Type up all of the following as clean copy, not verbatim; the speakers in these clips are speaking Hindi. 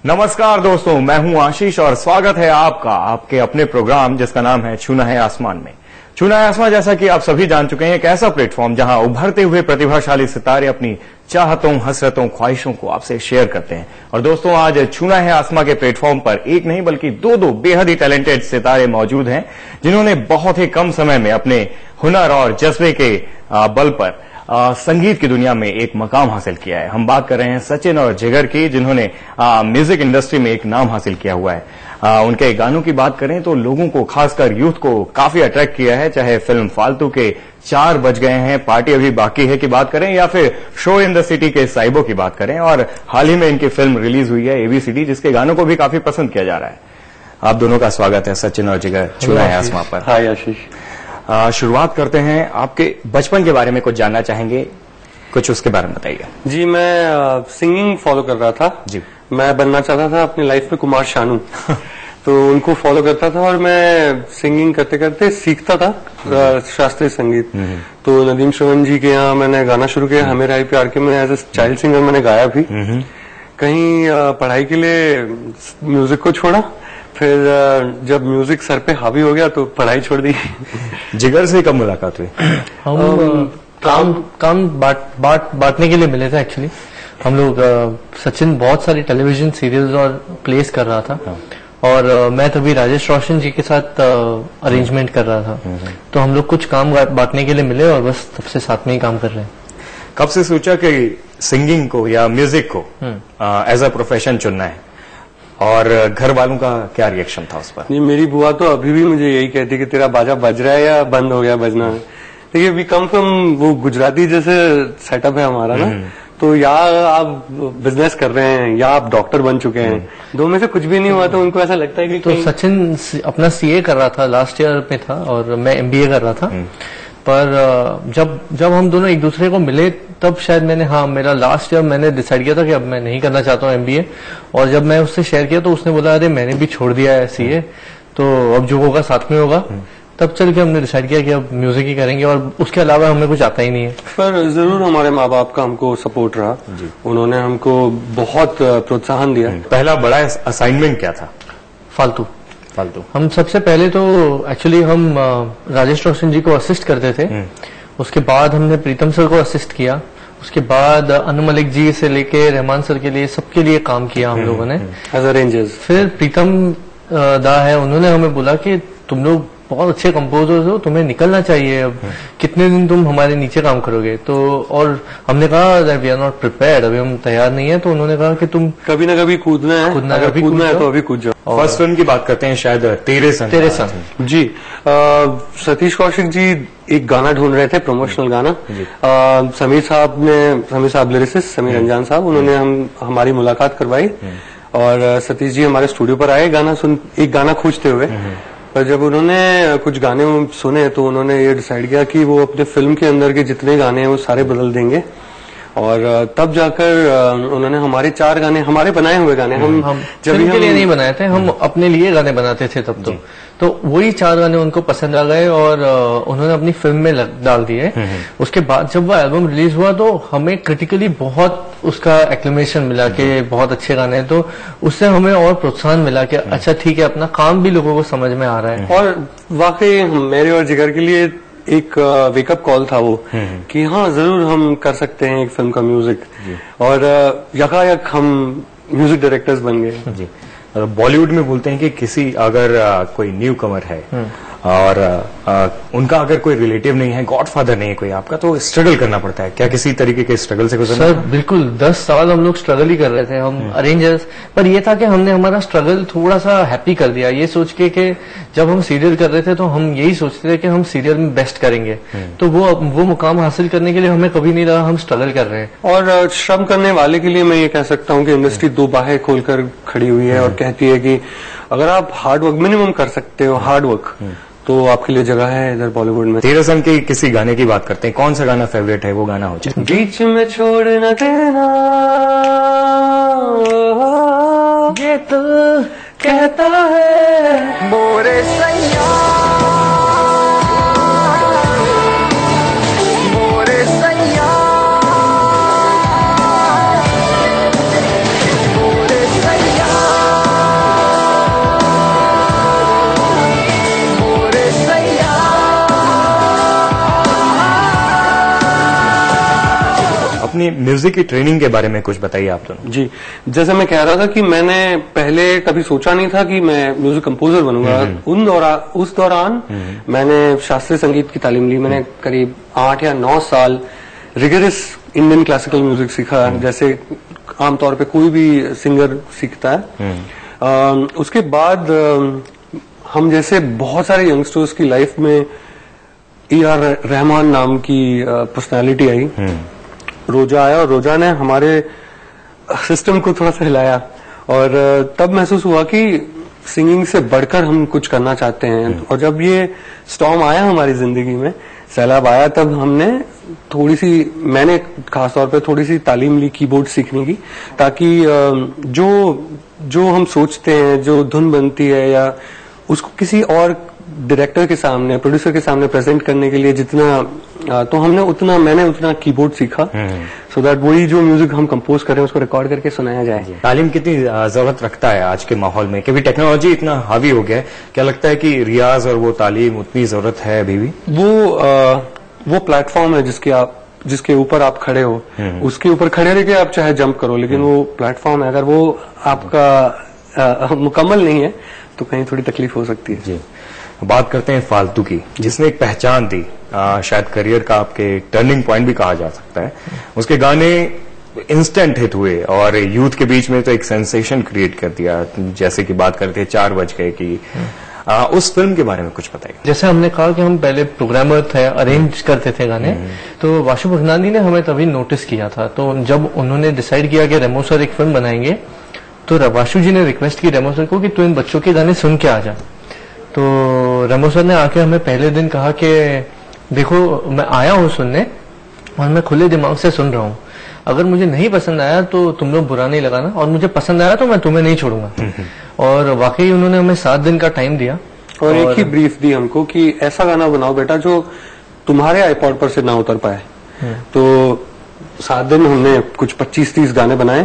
नमस्कार दोस्तों, मैं हूं आशीष और स्वागत है आपका आपके अपने प्रोग्राम जिसका नाम है छूना है आसमान में। छूना है आसमान, जैसा कि आप सभी जान चुके हैं, एक ऐसा प्लेटफॉर्म जहां उभरते हुए प्रतिभाशाली सितारे अपनी चाहतों, हसरतों, ख्वाहिशों को आपसे शेयर करते हैं। और दोस्तों, आज छूना है आसमान के प्लेटफॉर्म पर एक नहीं बल्कि दो बेहद ही टैलेंटेड सितारे मौजूद हैं, जिन्होंने बहुत ही कम समय में अपने हुनर और जज्बे के बल पर संगीत की दुनिया में एक मकाम हासिल किया है। हम बात कर रहे हैं सचिन और जिगर की, जिन्होंने म्यूजिक इंडस्ट्री में एक नाम हासिल किया हुआ है। उनके गानों की बात करें तो लोगों को, खासकर यूथ को काफी अट्रैक्ट किया है, चाहे फिल्म फालतू के 4 बज गए हैं, पार्टी अभी बाकी है की बात करें, या फिर शो इन द सिटी के साइबो की बात करें। और हाल ही में इनकी फिल्म रिलीज हुई है ABCD, जिसके गानों को भी काफी पसंद किया जा रहा है। आप दोनों का स्वागत है सचिन और जिगर छूना है आसमां पर। हाय आशीष। शुरुआत करते हैं, आपके बचपन के बारे में कुछ जानना चाहेंगे, कुछ उसके बारे में बताइए। जी, मैं सिंगिंग फॉलो कर रहा था जी। मैं बनना चाहता था अपनी लाइफ में कुमार शानू तो उनको फॉलो करता था और मैं सिंगिंग करते करते सीखता था शास्त्रीय संगीत। तो नदीम श्रवण जी के यहाँ मैंने गाना शुरू किया, हमें राय प्यार के में एज ए चाइल्ड सिंगर मैंने गाया भी। कहीं पढ़ाई के लिए म्यूजिक को छोड़ा, फिर जब म्यूजिक सर पे हावी हो गया तो पढ़ाई छोड़ दी। जिगर से कब मुलाकात हुई? हम काम बांटने के लिए मिले थे एक्चुअली। हम लोग सचिन बहुत सारी टेलीविजन सीरियल्स और प्लेस कर रहा था और मैं तभी राजेश रोशन जी के साथ अरेंजमेंट कर रहा था। तो हम लोग कुछ काम बांटने के लिए मिले और बस तब से साथ में ही काम कर रहे हैं। कब से सोचा कि सिंगिंग को या म्यूजिक को एज अ प्रोफेशन चुनना है, और घर वालों का क्या रिएक्शन था उस पर? ये मेरी बुआ तो अभी भी मुझे यही कहती कि तेरा बाजा बज रहा है या बंद हो गया बजना। देखिए, वी कम फ्रॉम वो गुजराती जैसे सेटअप है हमारा ना, तो या आप बिजनेस कर रहे हैं या आप डॉक्टर बन चुके हैं, दो में से कुछ भी नहीं हुआ। तो उनको ऐसा लगता है कि तो सचिन अपना CA कर रहा था, लास्ट ईयर में था, और मैं MBA कर रहा था। पर जब हम दोनों एक दूसरे को मिले तब शायद मेरा लास्ट ईयर मैंने डिसाइड किया था कि अब मैं नहीं करना चाहता हूँ MBA। और जब मैं उससे शेयर किया तो उसने बोला, अरे मैंने भी छोड़ दिया है CA, तो अब जो होगा साथ में होगा। तब चल के हमने डिसाइड किया कि अब म्यूजिक ही करेंगे और उसके अलावा हमें कुछ आता ही नहीं है। पर जरूर हमारे माँ बाप का हमको सपोर्ट रहा, उन्होंने हमको बहुत प्रोत्साहन दिया। पहला बड़ा असाइनमेंट क्या था? फालतू। हम सबसे पहले तो एक्चुअली हम राजेश रोशन जी को असिस्ट करते थे। उसके बाद हमने प्रीतम सर को असिस्ट किया। उसके बाद अनु मलिक जी से लेके रहमान सर के लिए, सबके लिए काम किया हम लोगों ने एज अरेंजर्स। फिर प्रीतम दा है, उन्होंने हमें बोला कि तुम लोग बहुत अच्छे कंपोजर्स हो, तुम्हें निकलना चाहिए, अब कितने दिन तुम हमारे नीचे काम करोगे। तो और हमने कहा वी आर नॉट प्रिपेयर्ड, अभी हम तैयार नहीं है। तो उन्होंने कहा कि तुम कभी ना कभी कूदना है, अगर कूदना है तो अभी कूद जाओ। फर्स्ट फिल्म की बात करते हैं, शायद तेरे संग। जी, सतीश कौशिक जी एक गाना ढूंढ रहे थे, प्रमोशनल गाना। समीर साहब लिरिसिस्ट समीर रंजान साहब, उन्होंने हमारी मुलाकात करवाई और सतीश जी हमारे स्टूडियो पर आए एक गाना खोजते हुए। पर जब उन्होंने कुछ गाने सुने तो उन्होंने ये डिसाइड किया कि वो अपने फिल्म के अंदर के जितने गाने हैं वो सारे बदल देंगे। और तब जाकर उन्होंने हमारे 4 गाने, हमारे बनाए हुए गाने, हम फिल्म के लिए नहीं बनाए थे, हम अपने लिए गाने बनाते थे तब। तो वही 4 गाने उनको पसंद आ गए और उन्होंने अपनी फिल्म में डाल दिए। उसके बाद जब वो एल्बम रिलीज हुआ तो हमें क्रिटिकली बहुत उसका एक्लेमेशन मिला कि बहुत अच्छे गाने हैं। तो उससे हमें और प्रोत्साहन मिला कि अच्छा ठीक है, अपना काम भी लोगों को समझ में आ रहा है। और वाकई मेरे और जिगर के लिए एक वेकअप कॉल था वो, कि हाँ जरूर हम कर सकते हैं एक फिल्म का म्यूजिक। और यकायक हम म्यूजिक डायरेक्टर्स बन गए। बॉलीवुड में बोलते हैं कि किसी अगर कोई न्यू कमर है और उनका अगर कोई रिलेटिव नहीं है, गॉडफादर नहीं है कोई आपका, तो स्ट्रगल करना पड़ता है। क्या किसी तरीके के स्ट्रगल से गुजरना? सर बिल्कुल, 10 साल हम लोग स्ट्रगल ही कर रहे थे, हम अरेंजर्स। पर ये था कि हमने हमारा स्ट्रगल थोड़ा सा हैप्पी कर दिया, ये सोच के कि जब हम सीरियल कर रहे थे तो हम यही सोचते थे कि हम सीरियल में बेस्ट करेंगे। तो वो मुकाम हासिल करने के लिए हमें कभी नहीं लगा हम स्ट्रगल कर रहे हैं। और श्रम करने वाले के लिए मैं ये कह सकता हूँ कि इंडस्ट्री 2 बाहें खोलकर खड़ी हुई है और कहती है कि अगर आप हार्ड वर्क मिनिमम कर सकते हो, हार्ड वर्क, तो आपके लिए जगह है इधर बॉलीवुड में। तेरे संग के किसी गाने की बात करते हैं, कौन सा गाना फेवरेट है? वो गाना हो जाए। बीच में छोड़ न देना ये तो कहता है मोरे सैया, मोरे सैया, मोरे सैया। अपनी म्यूजिक की ट्रेनिंग के बारे में कुछ बताइए आप दोनों। जी, जैसे मैं कह रहा था कि मैंने पहले कभी सोचा नहीं था कि मैं म्यूजिक कंपोजर बनूंगा। उस दौरान मैंने शास्त्रीय संगीत की तालीम ली। मैंने करीब 8 या 9 साल रिगरस इंडियन क्लासिकल म्यूजिक सीखा, जैसे आमतौर पे कोई भी सिंगर सीखता है। उसके बाद हम जैसे बहुत सारे यंगस्टर्स की लाइफ में AR रहमान नाम की पर्सनालिटी आई, रोजा आया, और रोजा ने हमारे सिस्टम को थोड़ा सा हिलाया, और तब महसूस हुआ कि सिंगिंग से बढ़कर हम कुछ करना चाहते हैं। और जब ये स्टॉर्म आया हमारी जिंदगी में, सैलाब आया, तब हमने मैंने खासतौर पे थोड़ी सी तालीम ली कीबोर्ड सीखने की, ताकि जो हम सोचते हैं, जो धुन बनती है, या उसको किसी और डायरेक्टर के सामने, प्रोड्यूसर के सामने प्रेजेंट करने के लिए मैंने उतना कीबोर्ड सीखा, सो दैट वही जो म्यूजिक हम कंपोज कर रहे हैं उसको रिकॉर्ड करके सुनाया जाए। तालीम कितनी जरूरत रखता है आज के माहौल में, क्योंकि टेक्नोलॉजी इतना हावी हो गया है, क्या लगता है कि रियाज और वो तालीम उतनी जरूरत है अभी भी? वो प्लेटफॉर्म है जिसके ऊपर आप खड़े हो, उसके ऊपर खड़े रह के आप चाहे जंप करो, लेकिन वो प्लेटफॉर्म है, अगर वो आपका मुकम्मल नहीं है तो कहीं थोड़ी तकलीफ हो सकती है। जी, बात करते हैं फालतू की, जिसने एक पहचान दी, शायद करियर का आपके टर्निंग पॉइंट भी कहा जा सकता है। उसके गाने इंस्टेंट हिट हुए और यूथ के बीच में तो एक सेंसेशन क्रिएट कर दिया। जैसे कि बात करते हैं 4 बज गए की, उस फिल्म के बारे में कुछ बताइए। जैसे हमने कहा कि हम पहले प्रोग्रामर थे, अरेंज करते थे गाने, तो वाशु भगनानी ने हमें तभी नोटिस किया था। तो जब उन्होंने डिसाइड किया कि रेमो सर एक फिल्म बनाएंगे, तो वाशु जी ने रिक्वेस्ट की रेमो सर को कि तू इन बच्चों के गाने सुन के आ जा। तो रेमो सर ने आके हमें पहले दिन कहा कि देखो मैं आया हूँ सुनने और मैं खुले दिमाग से सुन रहा हूँ, अगर मुझे नहीं पसंद आया तो तुम लोग बुरा नहीं लगाना, और मुझे पसंद आया तो मैं तुम्हें नहीं छोड़ूंगा। और वाकई उन्होंने हमें 7 दिन का टाइम दिया और एक ही ब्रीफ दी हमको कि ऐसा गाना बनाओ बेटा जो तुम्हारे आईपॉड पर से ना उतर पाए। तो 7 दिन हमने कुछ 25-30 गाने बनाए,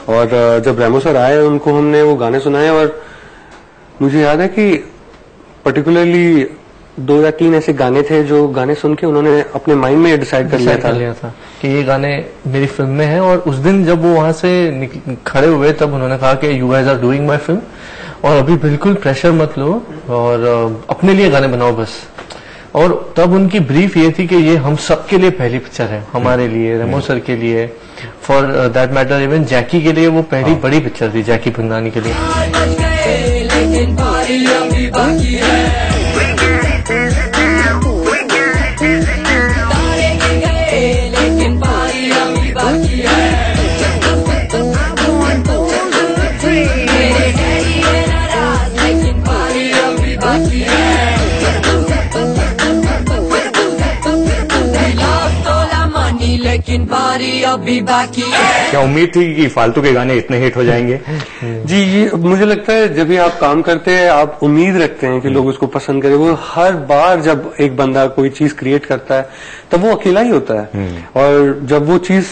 और जब रेमो सर आए उनको हमने वो गाने सुनाए, और मुझे याद है कि पर्टिकुलरली 2 या 3 ऐसे गाने थे जो गाने सुन के उन्होंने अपने माइंड में डिसाइड कर लिया था कि ये गाने मेरी फिल्म में है। और उस दिन जब वो वहां से खड़े हुए तब उन्होंने कहा कि you guys are doing my film, और अभी बिल्कुल प्रेशर मत लो और अपने लिए गाने बनाओ बस। और तब उनकी ब्रीफ ये थी कि ये हम सबके लिए पहली पिक्चर है, हमारे लिए, रेमो सर के लिए, फॉर दैट मैटर इवन जैकी के लिए वो पहली बड़ी पिक्चर थी, जैकी भगनानी के लिए। क्या उम्मीद थी कि फालतू के गाने इतने हिट हो जाएंगे? जी, ये मुझे लगता है जब भी आप काम करते हैं आप उम्मीद रखते हैं कि लोग उसको पसंद करें। वो हर बार जब एक बंदा कोई चीज क्रिएट करता है तब वो अकेला ही होता है, और जब वो चीज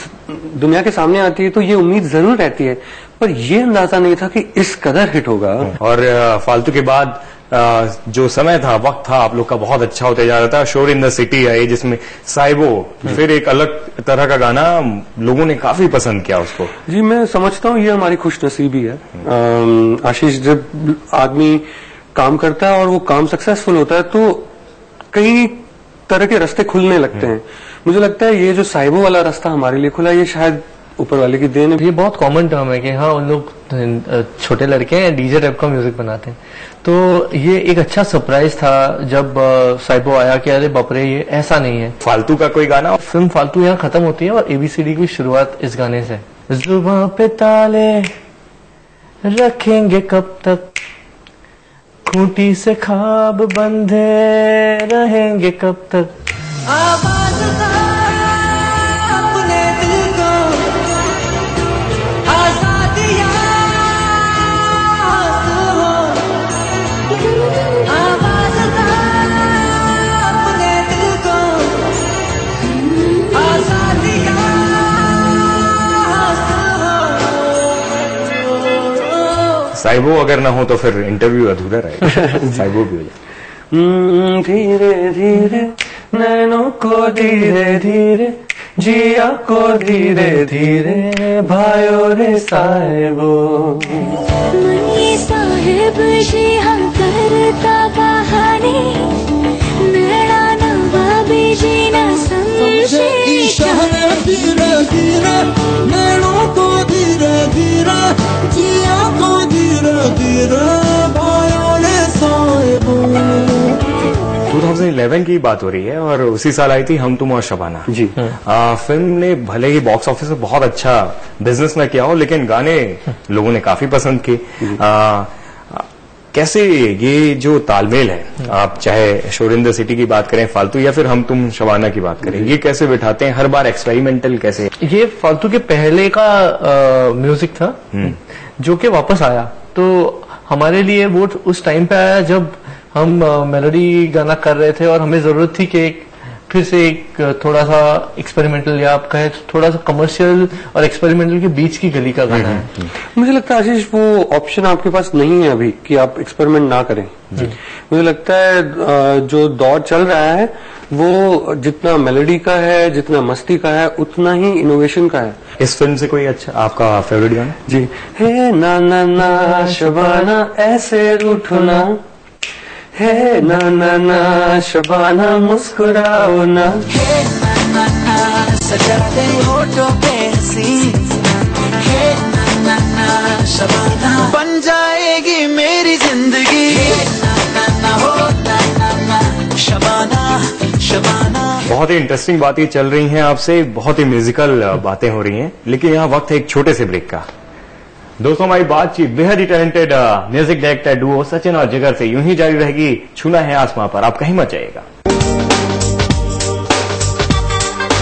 दुनिया के सामने आती है तो ये उम्मीद जरूर रहती है, पर ये अंदाजा नहीं था कि इस कदर हिट होगा। और फालतू के बाद जो समय था, वक्त था, आप लोग का बहुत अच्छा होते जा रहा था। शोर इन द सिटी आई जिसमें साइबो, फिर एक अलग तरह का गाना, लोगों ने काफी पसंद किया उसको। जी, मैं समझता हूँ ये हमारी खुशनसीबी है। आशीष, जब आदमी काम करता है और वो काम सक्सेसफुल होता है तो कई तरह के रास्ते खुलने लगते हैं। मुझे लगता है ये जो साइबो वाला रास्ता हमारे लिए खुला, ये शायद ऊपर वाले की देन है। ये बहुत कॉमन टर्म है कि हाँ उन लोग छोटे लड़के हैं, डीजे टाइप का म्यूजिक बनाते हैं। तो ये एक अच्छा सरप्राइज था जब साइबो आया कि अरे बाप रे, ये ऐसा नहीं है। फालतू का कोई गाना? फिल्म फालतू यहाँ खत्म होती है और ABCD की शुरुआत इस गाने से। जुबां पे ताले रखेंगे कब तक, खूंटी से ख्वाब बंधे रहेंगे कब तक, आवाज अपने दिल को आजादियां हो, आवाज अपने दिल को आजादियां हो। साइबो अगर ना हो तो फिर इंटरव्यू अधूरा रहेगा। साइबो भी हो जाए। धीरे धीरे नैनों को धीरे धीरे जिया को धीरे धीरे भाइयों रे साहेबो। मनी साहेब जी हम करता कहानी, नैना नवाबी जी न समझे इशारे धीरे धीरे, नैनों को धीरे धीरे, जिया को धीरे धीरे भाइयों रे साहेबो। 2011 की बात हो रही है और उसी साल आई थी हम तुम और शबाना जी। फिल्म ने भले ही बॉक्स ऑफिस में बहुत अच्छा बिजनेस न किया हो, लेकिन गाने लोगों ने काफी पसंद किए। कैसे ये जो तालमेल है, आप चाहे शोरिंदर सिटी की बात करें, फालतू, या फिर हम तुम शबाना की बात करें, ये कैसे बिठाते हैं हर बार एक्सपेरिमेंटल कैसे? ये फालतू के पहले का म्यूजिक था जो कि वापस आया, तो हमारे लिए वो उस टाइम पे आया जब हम मेलोडी गाना कर रहे थे और हमें जरूरत थी कि फिर से एक थोड़ा सा एक्सपेरिमेंटल या आप कहें थोड़ा सा कमर्शियल और एक्सपेरिमेंटल के बीच की गली का गाना है। मुझे लगता है आशीष वो ऑप्शन आपके पास नहीं है अभी कि आप एक्सपेरिमेंट ना करें। मुझे लगता है जो दौर चल रहा है वो जितना मेलोडी का है, जितना मस्ती का है, उतना ही इनोवेशन का है। इस फिल्म से कोई अच्छा आपका फेवरेट गाना? जी, हे ना ना ना शबाना ऐसे रूठो ना, है ना ना ना शबाना मुस्कुराओ ना, हे ना ना ना सजा दे होठों पे हंसी, हे ना ना शबाना बन जाएगी मेरी जिंदगी, हे ना हो ना शबाना शबाना। बहुत ही इंटरेस्टिंग बातें चल रही हैं आपसे, बहुत ही म्यूजिकल बातें हो रही हैं, लेकिन यहाँ वक्त है एक छोटे से ब्रेक का। दोस्तों, हमारी बातचीत बेहद ही talented music director duo Sachin और जिगर से यूं ही जारी रहेगी। छूना है आसमां पर, आप कहीं मत जाइएगा।